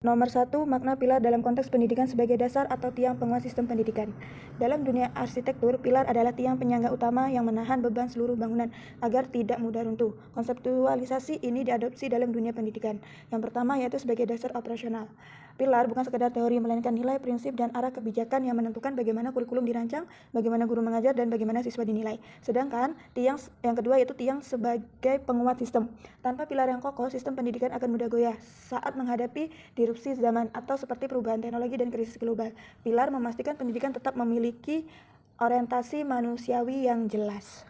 Nomor 1, makna pilar dalam konteks pendidikan sebagai dasar atau tiang penguat sistem pendidikan. Dalam dunia arsitektur, pilar adalah tiang penyangga utama yang menahan beban seluruh bangunan agar tidak mudah runtuh. Konseptualisasi ini diadopsi dalam dunia pendidikan. Yang pertama yaitu sebagai dasar operasional. Pilar bukan sekedar teori, melainkan nilai, prinsip, dan arah kebijakan yang menentukan bagaimana kurikulum dirancang, bagaimana guru mengajar, dan bagaimana siswa dinilai. Sedangkan tiang yang kedua yaitu tiang sebagai penguat sistem. Tanpa pilar yang kokoh, sistem pendidikan akan mudah goyah saat menghadapi disrupsi zaman atau seperti perubahan teknologi dan krisis global. Pilar memastikan pendidikan tetap memiliki orientasi manusiawi yang jelas.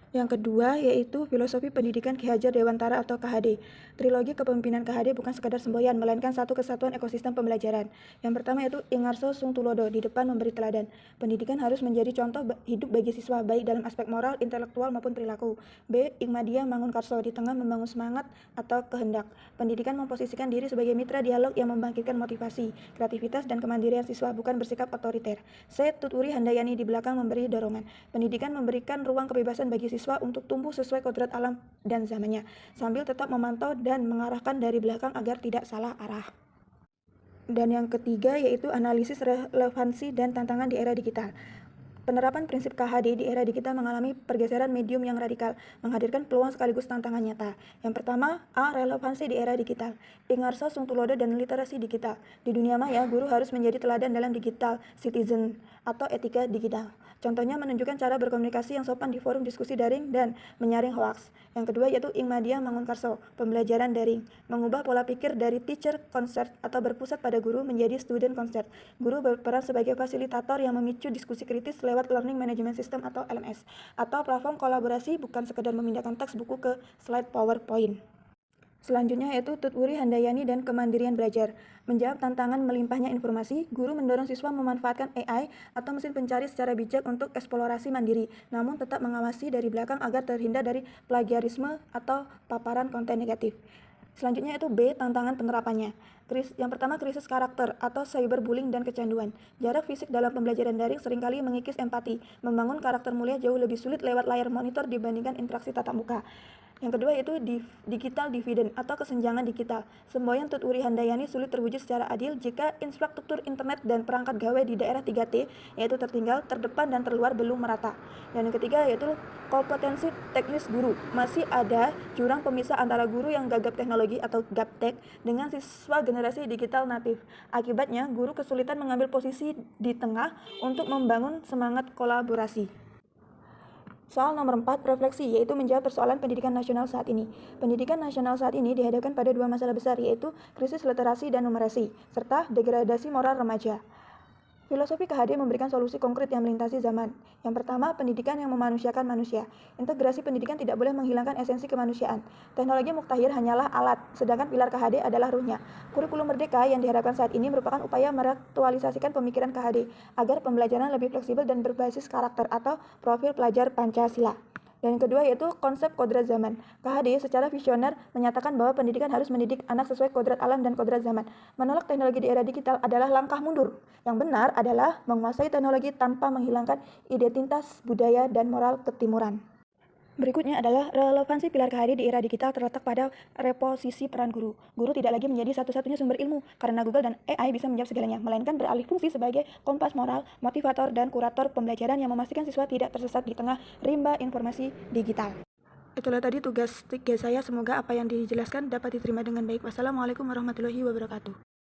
Yang kedua yaitu filosofi pendidikan Ki Hajar Dewantara atau KHD. Trilogi kepemimpinan KHD bukan sekadar semboyan, melainkan satu kesatuan ekosistem pembelajaran. Yang pertama yaitu Ingarso Sung Tulodo, di depan memberi teladan. Pendidikan harus menjadi contoh hidup bagi siswa, baik dalam aspek moral, intelektual maupun perilaku. B. Ingmadia Mangunkarso, di tengah membangun semangat atau kehendak. Pendidikan memposisikan diri sebagai mitra dialog yang membangkitkan motivasi, kreativitas, dan kemandirian siswa, bukan bersikap otoriter. C. Tuturi Handayani, di belakang memberi dorongan. Pendidikan memberikan ruang kebebasan bagi siswa untuk tumbuh sesuai kodrat alam dan zamannya, sambil tetap memantau dan mengarahkan dari belakang agar tidak salah arah. Dan yang ketiga yaitu analisis relevansi dan tantangan di era digital. Penerapan prinsip KHD di era digital mengalami pergeseran medium yang radikal, menghadirkan peluang sekaligus tantangan nyata. Yang pertama, A. Relevansi di era digital. Ingarso Sung Tulodo dan literasi digital. Di dunia maya, guru harus menjadi teladan dalam digital citizen atau etika digital. Contohnya menunjukkan cara berkomunikasi yang sopan di forum diskusi daring dan menyaring hoaks. Yang kedua yaitu Ingmadia Mangunkarso, pembelajaran daring. Mengubah pola pikir dari teacher concert atau berpusat pada guru menjadi student concert. Guru berperan sebagai fasilitator yang memicu diskusi kritis lewat Learning Management System atau LMS, atau platform kolaborasi, bukan sekedar memindahkan teks buku ke slide PowerPoint. Selanjutnya yaitu Tuturi Handayani dan kemandirian belajar. Menjawab tantangan melimpahnya informasi, guru mendorong siswa memanfaatkan AI atau mesin pencari secara bijak untuk eksplorasi mandiri, namun tetap mengawasi dari belakang agar terhindar dari plagiarisme atau paparan konten negatif. Selanjutnya itu B. Tantangan penerapannya. Yang pertama, krisis karakter atau cyberbullying dan kecanduan. Jarak fisik dalam pembelajaran daring seringkali mengikis empati. Membangun karakter mulia jauh lebih sulit lewat layar monitor dibandingkan interaksi tatap muka. Yang kedua yaitu digital dividend atau kesenjangan digital. Semboyan Tuturi Handayani sulit terwujud secara adil jika infrastruktur internet dan perangkat gawai di daerah 3T yaitu tertinggal, terdepan, dan terluar belum merata. Dan yang ketiga yaitu kompetensi teknis guru. Masih ada jurang pemisah antara guru yang gagap teknologi atau gaptek dengan siswa generasi digital natif. Akibatnya, guru kesulitan mengambil posisi di tengah untuk membangun semangat kolaborasi. Soal nomor 4, refleksi, yaitu menjawab persoalan pendidikan nasional saat ini. Pendidikan nasional saat ini dihadapkan pada dua masalah besar, yaitu krisis literasi dan numerasi, serta degradasi moral remaja. Filosofi KHD memberikan solusi konkret yang melintasi zaman. Yang pertama, pendidikan yang memanusiakan manusia. Integrasi pendidikan tidak boleh menghilangkan esensi kemanusiaan. Teknologi muktahir hanyalah alat, sedangkan pilar KHD adalah ruhnya. Kurikulum merdeka yang diharapkan saat ini merupakan upaya meraktualisasikan pemikiran KHD agar pembelajaran lebih fleksibel dan berbasis karakter atau profil pelajar Pancasila. Dan yang kedua yaitu konsep kodrat zaman. KHD secara visioner menyatakan bahwa pendidikan harus mendidik anak sesuai kodrat alam dan kodrat zaman. Menolak teknologi di era digital adalah langkah mundur. Yang benar adalah menguasai teknologi tanpa menghilangkan identitas, budaya, dan moral ketimuran. Berikutnya adalah relevansi pilar KHD di era digital terletak pada reposisi peran guru. Guru tidak lagi menjadi satu-satunya sumber ilmu, karena Google dan AI bisa menjawab segalanya, melainkan beralih fungsi sebagai kompas moral, motivator, dan kurator pembelajaran yang memastikan siswa tidak tersesat di tengah rimba informasi digital. Itulah tadi tugas saya, semoga apa yang dijelaskan dapat diterima dengan baik. Wassalamualaikum warahmatullahi wabarakatuh.